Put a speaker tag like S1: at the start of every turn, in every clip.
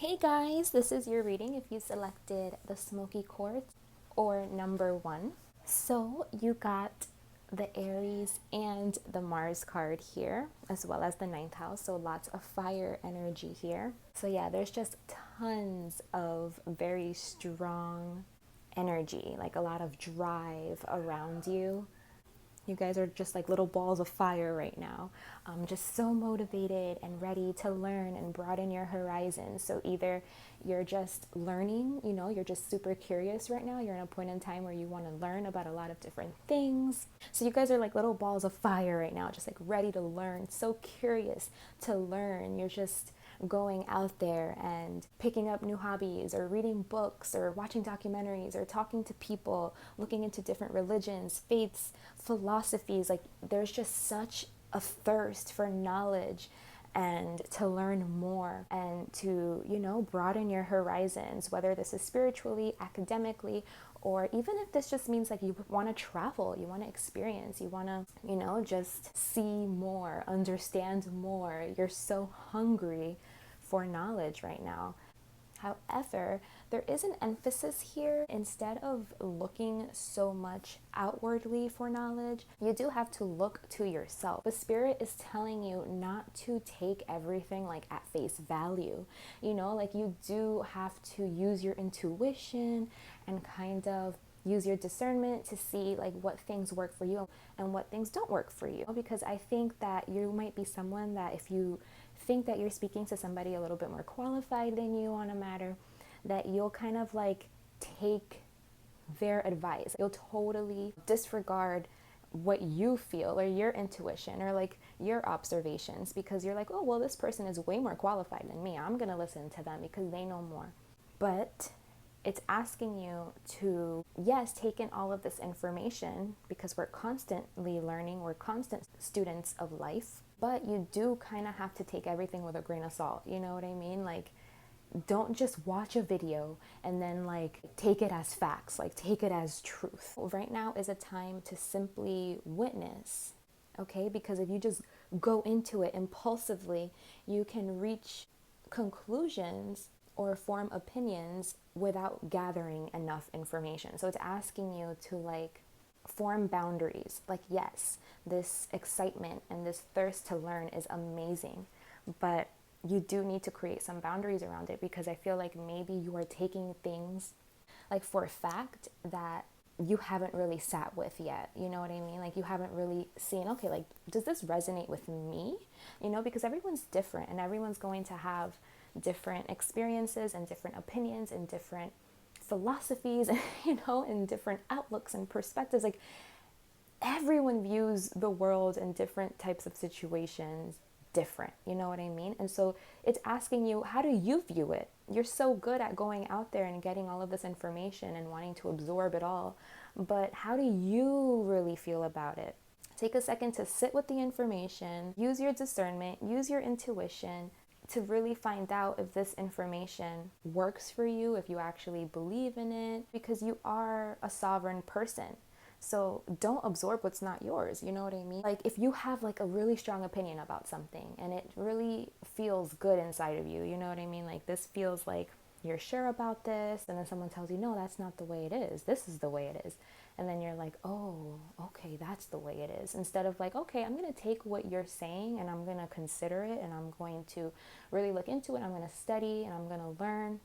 S1: Hey guys, this is your reading if you selected the Smokey Quartz or number 1. So you got the Aries and the Mars card here, as well as the ninth house. So lots of fire energy here. So yeah, there's just tons of very strong energy, like a lot of drive around you. You guys are just like little balls of fire right now, just so motivated and ready to learn and broaden your horizons. So either you're just learning, you're just super curious right now. You're in a point in time where you want to learn about a lot of different things. So you guys are like little balls of fire right now, just like ready to learn, so curious to learn. You're just going out there and picking up new hobbies or reading books or watching documentaries or talking to people, looking into different religions, faiths, philosophies. Like there's just such a thirst for knowledge and to learn more and to, broaden your horizons, whether this is spiritually, academically, or even if this just means like you want to travel, you want to experience, you want to, just see more, understand more. You're so hungry for knowledge right now. However, there is an emphasis here. Instead of looking so much outwardly for knowledge, you do have to look to yourself. The spirit is telling you not to take everything like at face value. Like you do have to use your intuition and kind of use your discernment to see like what things work for you and what things don't work for you. Because I think that you might be someone that if you think that you're speaking to somebody a little bit more qualified than you on a matter, that you'll kind of like take their advice. You'll totally disregard what you feel or your intuition or like your observations because you're like, oh, well, this person is way more qualified than me. I'm going to listen to them because they know more. But it's asking you to, yes, take in all of this information because we're constantly learning, we're constant students of life, but you do kind of have to take everything with a grain of salt. You know what I mean? Like, don't just watch a video and then like take it as facts, like take it as truth. Right now is a time to simply witness, okay? Because if you just go into it impulsively, you can reach conclusions or form opinions without gathering enough information. So it's asking you to like form boundaries. Like, yes, this excitement and this thirst to learn is amazing, but you do need to create some boundaries around it because I feel like maybe you are taking things like for a fact that you haven't really sat with yet. You know what I mean? Like you haven't really seen, okay, like does this resonate with me? Because everyone's different and everyone's going to have different experiences and different opinions and different philosophies, and different outlooks and perspectives. Like everyone views the world in different types of situations different, you know what I mean? And so it's asking you, how do you view it? You're so good at going out there and getting all of this information and wanting to absorb it all, but how do you really feel about it? Take a second to sit with the information, use your discernment, use your intuition to really find out if this information works for you, if you actually believe in it, because you are a sovereign person. So don't absorb what's not yours, you know what I mean? Like if you have like a really strong opinion about something and it really feels good inside of you, you know what I mean? Like this feels like you're sure about this, and then someone tells you, no, that's not the way it is. This is the way it is. And then you're like, oh, okay, that's the way it is. Instead of like, okay, I'm going to take what you're saying and I'm going to consider it and I'm going to really look into it. I'm going to study and I'm going to learn.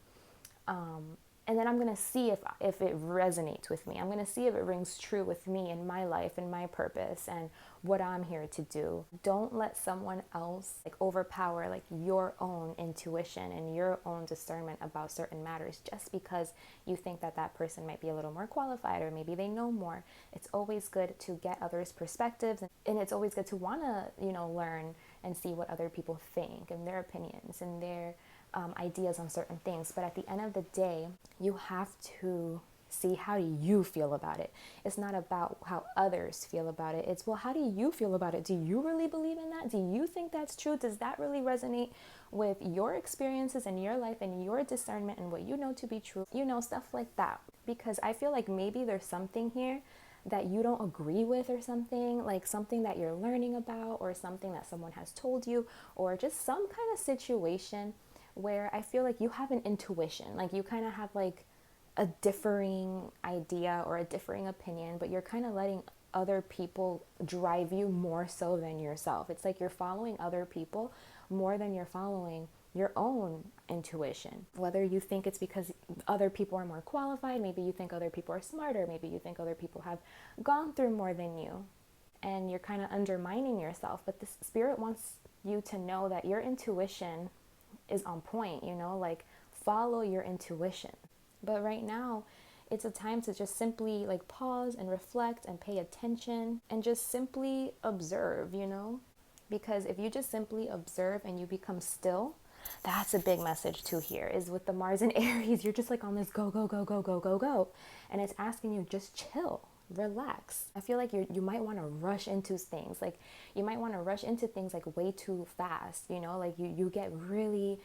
S1: And then I'm going to see if it resonates with me. I'm going to see if it rings true with me in my life and my purpose and what I'm here to do. Don't let someone else like overpower like your own intuition and your own discernment about certain matters just because you think that that person might be a little more qualified or maybe they know more. It's always good to get others' perspectives, and it's always good to want to, learn and see what other people think and their opinions and their ideas on certain things. But at the end of the day, you have to see, how do you feel about it? It's not about how others feel about it. It's, well, how do you feel about it? Do you really believe in that? Do you think that's true? Does that really resonate with your experiences in your life and your discernment and what you know to be true? Stuff like that. Because I feel like maybe there's something here that you don't agree with, or something like something that you're learning about, or something that someone has told you, or just some kind of situation where I feel like you have an intuition, like you kind of have like a differing idea or a differing opinion, but you're kind of letting other people drive you more so than yourself. It's like you're following other people more than you're following your own intuition. Whether you think it's because other people are more qualified, maybe you think other people are smarter, maybe you think other people have gone through more than you, and you're kind of undermining yourself. But the spirit wants you to know that your intuition is on point, you know, like follow your intuition. But right now, it's a time to just simply like pause and reflect and pay attention and just simply observe, you know? Because if you just simply observe and you become still, that's a big message too here, is with the Mars and Aries, you're just like on this go, go, go, go, go, go, go. And it's asking you just chill, relax. I feel like you might want to rush into things. Like you might want to rush into things like way too fast, you know? Like you get really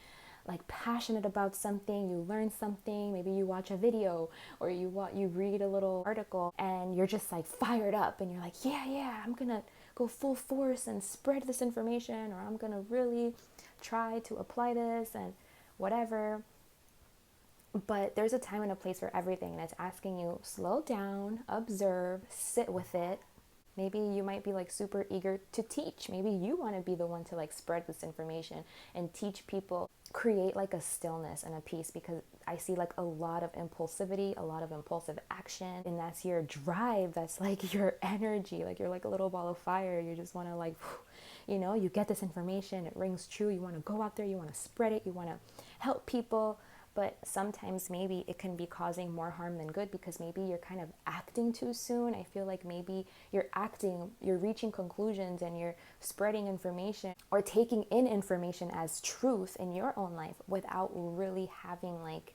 S1: like passionate about something, you learn something, maybe you watch a video or you read a little article and you're just like fired up and you're like, yeah, I'm gonna go full force and spread this information, or I'm gonna really try to apply this and whatever. But there's a time and a place for everything, and it's asking you slow down, observe, sit with it. Maybe you might be like super eager to teach. Maybe you want to be the one to like spread this information and teach people. Create like a stillness and a peace, because I see like a lot of impulsivity, a lot of impulsive action, and that's your drive. That's like your energy. Like you're like a little ball of fire. You just want to like, you know, you get this information, it rings true. You want to go out there, you want to spread it, you want to help people. But sometimes maybe it can be causing more harm than good, because maybe you're kind of acting too soon. I feel like maybe you're reaching conclusions and you're spreading information or taking in information as truth in your own life without really having like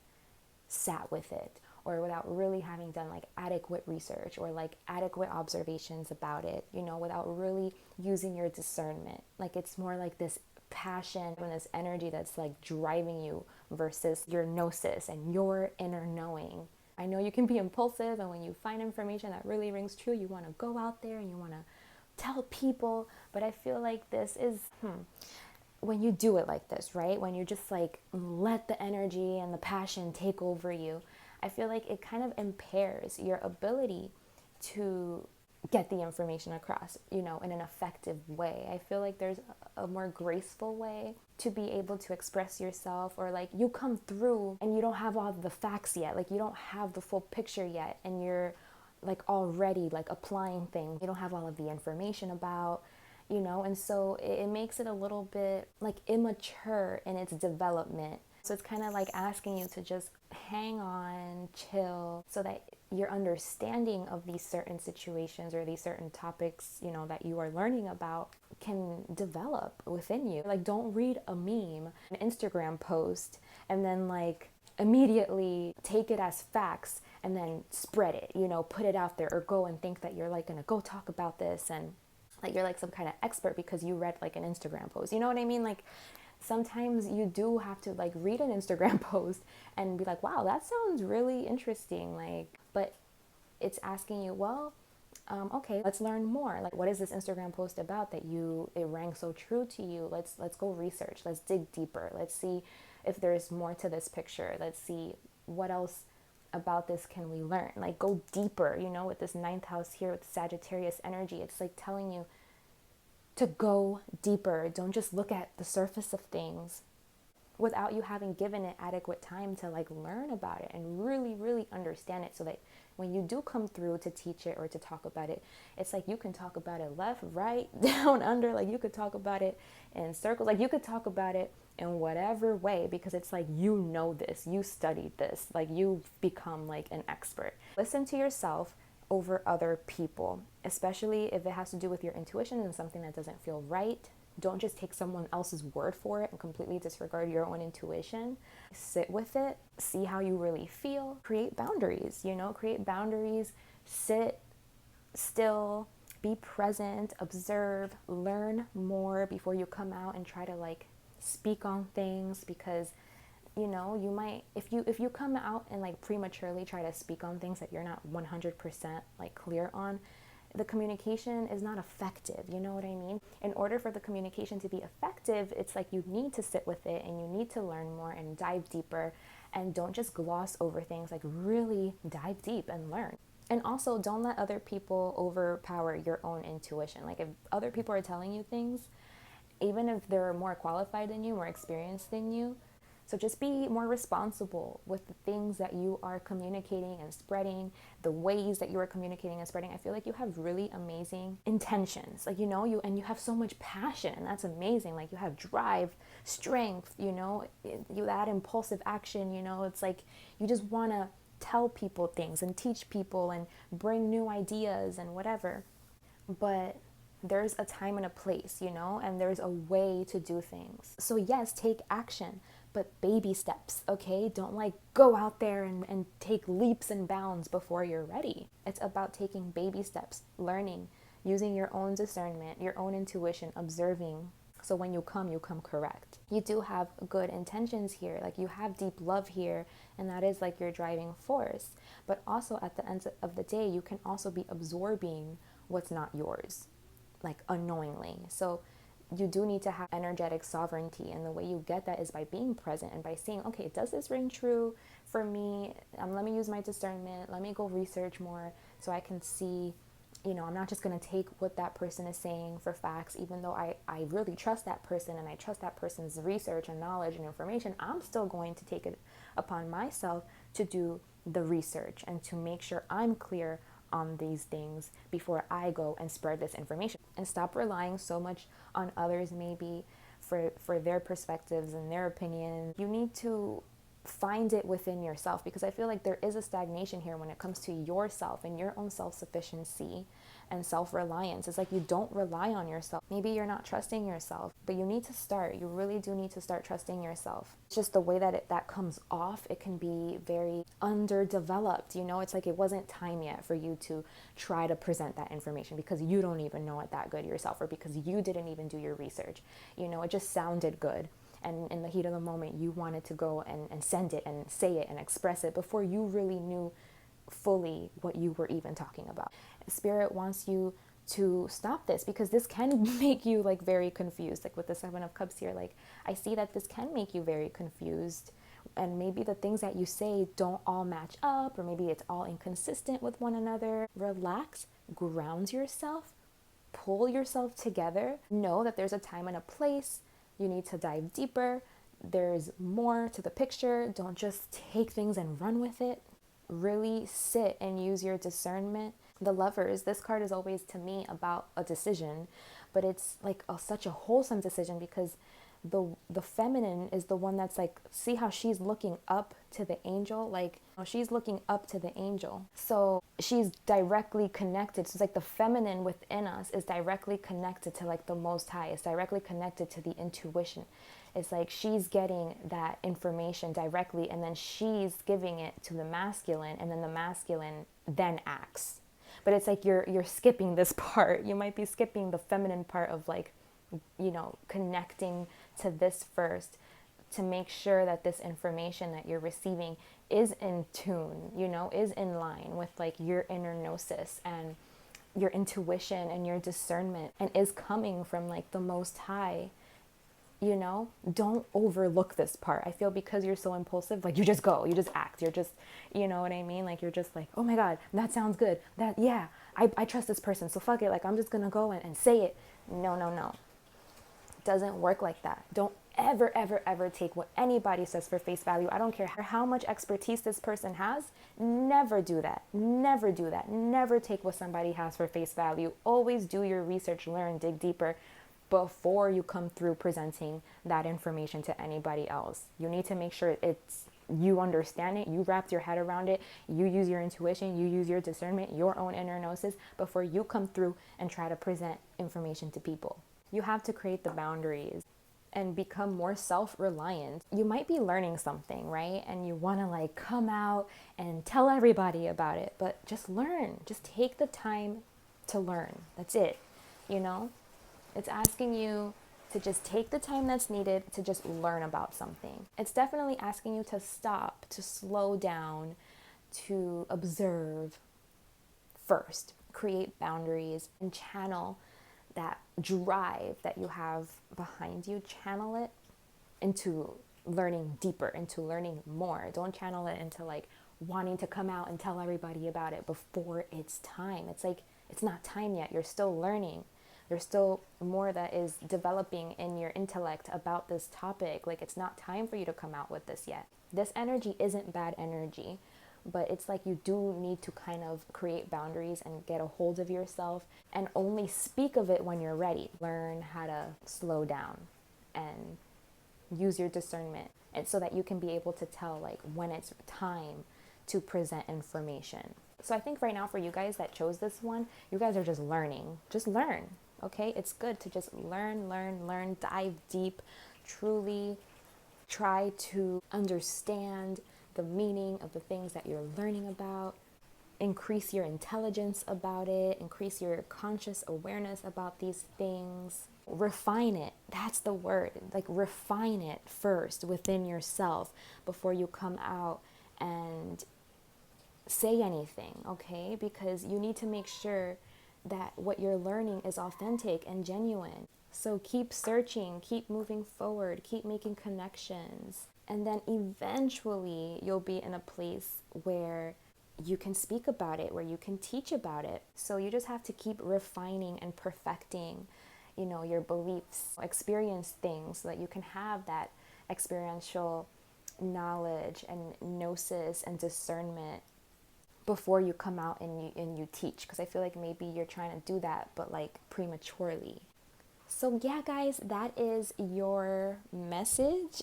S1: sat with it, or without really having done like adequate research or like adequate observations about it, you know, without really using your discernment. Like it's more like this passion and this energy that's like driving you versus your gnosis and your inner knowing. I know you can be impulsive, and when you find information that really rings true, you want to go out there and you want to tell people. But I feel like this is when you do it like this, right? When you just like let the energy and the passion take over you, I feel like it kind of impairs your ability to get the information across, you know, in an effective way. I feel like there's a more graceful way to be able to express yourself, or like you come through and you don't have all the facts yet, like you don't have the full picture yet, and you're like already like applying things you don't have all of the information about, you know, and so it makes it a little bit like immature in its development. So it's kind of like asking you to just hang on, chill, so that your understanding of these certain situations or these certain topics, you know, that you are learning about can develop within you. Like don't read a meme, an Instagram post, and then like immediately take it as facts and then spread it, you know, put it out there, or go and think that you're like gonna go talk about this and like you're like some kind of expert because you read like an Instagram post. You know what I mean? Like sometimes you do have to like read an Instagram post and be like, wow, that sounds really interesting. Like, but it's asking you, well, okay, let's learn more. Like, what is this Instagram post about that it rang so true to you? Let's go research. Let's dig deeper. Let's see if there's more to this picture. Let's see what else about this can we learn. Like, go deeper, you know, with this ninth house here with Sagittarius energy. It's like telling you to go deeper. Don't just look at the surface of things without you having given it adequate time to like learn about it and really, really understand it, so that when you do come through to teach it or to talk about it, it's like you can talk about it left, right, down, under. Like you could talk about it in circles. Like you could talk about it in whatever way, because it's like, you know this, you studied this, like you've become like an expert. Listen to yourself over other people, especially if it has to do with your intuition and something that doesn't feel right. Don't just take someone else's word for it and completely disregard your own intuition. Sit with it, see how you really feel, create boundaries, you know, create boundaries, sit still, be present, observe, learn more before you come out and try to like speak on things, because you know, you might, if you come out and like prematurely try to speak on things that you're not 100% like clear on, the communication is not effective. You know what I mean? In order for the communication to be effective, it's like you need to sit with it and you need to learn more and dive deeper, and don't just gloss over things. Like really dive deep and learn. And also, don't let other people overpower your own intuition. Like if other people are telling you things, even if they're more qualified than you, more experienced than you, so just be more responsible with the things that you are communicating and spreading, the ways that you are communicating and spreading. I feel like you have really amazing intentions. Like, you know, you have so much passion, and that's amazing. Like you have drive, strength, you know, you add impulsive action, you know, it's like you just want to tell people things and teach people and bring new ideas and whatever. But there's a time and a place, you know, and there's a way to do things. So yes, take action, but baby steps, okay? Don't like go out there and take leaps and bounds before you're ready. It's about taking baby steps, learning, using your own discernment, your own intuition, observing. So when you come correct. You do have good intentions here. Like you have deep love here, and that is like your driving force. But also at the end of the day, you can also be absorbing what's not yours, like unknowingly. So you do need to have energetic sovereignty, and the way you get that is by being present and by saying, okay, does this ring true for me? Let me use my discernment. Let me go research more so I can see, you know, I'm not just going to take what that person is saying for facts, even though I really trust that person and I trust that person's research and knowledge and information. I'm still going to take it upon myself to do the research and to make sure I'm clear on these things before I go and spread this information. And stop relying so much on others maybe for their perspectives and their opinions. You need to find it within yourself, because I feel like there is a stagnation here when it comes to yourself and your own self-sufficiency and self-reliance. It's like you don't rely on yourself. Maybe you're not trusting yourself, but you need to start. You really do need to start trusting yourself. It's just the way that that comes off, it can be very underdeveloped. You know, it's like it wasn't time yet for you to try to present that information because you don't even know it that good yourself, or because you didn't even do your research. You know, it just sounded good. And in the heat of the moment, you wanted to go and send it and say it and express it before you really knew fully what you were even talking about. Spirit wants you to stop this, because this can make you like very confused. Like with the Seven of Cups here, like I see that this can make you very confused, and maybe the things that you say don't all match up, or maybe it's all inconsistent with one another. Relax, ground yourself, pull yourself together. Know that there's a time and a place. You need to dive deeper. There's more to the picture. Don't just take things and run with it. Really sit and use your discernment. The Lovers, this card is always to me about a decision, but it's like such a wholesome decision, because the feminine is the one that's like, see how she's looking up to the angel? Like she's looking up to the angel. So she's directly connected. So it's like the feminine within us is directly connected to like the Most High. It's directly connected to the intuition. It's like she's getting that information directly, and then she's giving it to the masculine, and then the masculine then acts. But it's like you're skipping this part. You might be skipping the feminine part of like, you know, connecting to this first, to make sure that this information that you're receiving is in tune, you know, is in line with like your inner gnosis and your intuition and your discernment, and is coming from like the Most High. You know, don't overlook this part. I feel because you're so impulsive, like you just go, you just act, you're just, you know what I mean? Like you're just like, oh my God, that sounds good. That, yeah, I trust this person, so fuck it. Like I'm just gonna go and say it. No. Doesn't work like that. Don't ever take what anybody says for face value. I don't care how much expertise this person has. Never do that. Never do that. Never take what somebody has for face value. Always do your research, learn, dig deeper before you come through presenting that information to anybody else. You need to make sure you understand it, you wrapped your head around it, you use your intuition, you use your discernment, your own inner gnosis before you come through and try to present information to people. You have to create the boundaries and become more self-reliant. You might be learning something, right? And you want to like come out and tell everybody about it, but just learn. Just take the time to learn. That's it. You know, it's asking you to just take the time that's needed to just learn about something. It's definitely asking you to stop, to slow down, to observe first. create boundaries and channel that drive that you have behind you, channel it into learning deeper, into learning more. Don't channel it into like wanting to come out and tell everybody about it before it's time. It's like, it's not time yet. You're still learning. There's still more that is developing in your intellect about this topic. Like, it's not time for you to come out with this yet. This energy isn't bad energy, but it's like you do need to kind of create boundaries and get a hold of yourself and only speak of it when you're ready. Learn how to slow down and use your discernment, and so that you can be able to tell like when it's time to present information. So I think right now for you guys that chose this one, you guys are just learning. Just learn, okay? It's good to just learn, dive deep, truly try to understand the meaning of the things that you're learning about. Increase your intelligence about it, increase your conscious awareness about these things. Refine it. That's the word. Like, refine it first within yourself before you come out and say anything, okay? Because you need to make sure that what you're learning is authentic and genuine. So keep searching, keep moving forward, keep making connections. And then eventually you'll be in a place where you can speak about it, where you can teach about it. So you just have to keep refining and perfecting, your beliefs, experience things so that you can have that experiential knowledge and gnosis and discernment before you come out and you teach. Because I feel like maybe you're trying to do that, but like prematurely. So yeah, guys, that is your message.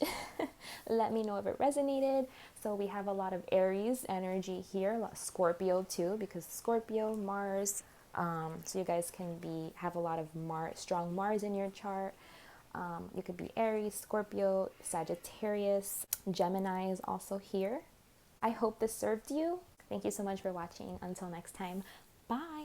S1: Let me know if it resonated. So we have a lot of Aries energy here, a lot of Scorpio too, because Scorpio, Mars. So you guys can have a lot of strong Mars in your chart. You could be Aries, Scorpio, Sagittarius, Gemini is also here. I hope this served you. Thank you so much for watching. Until next time, bye.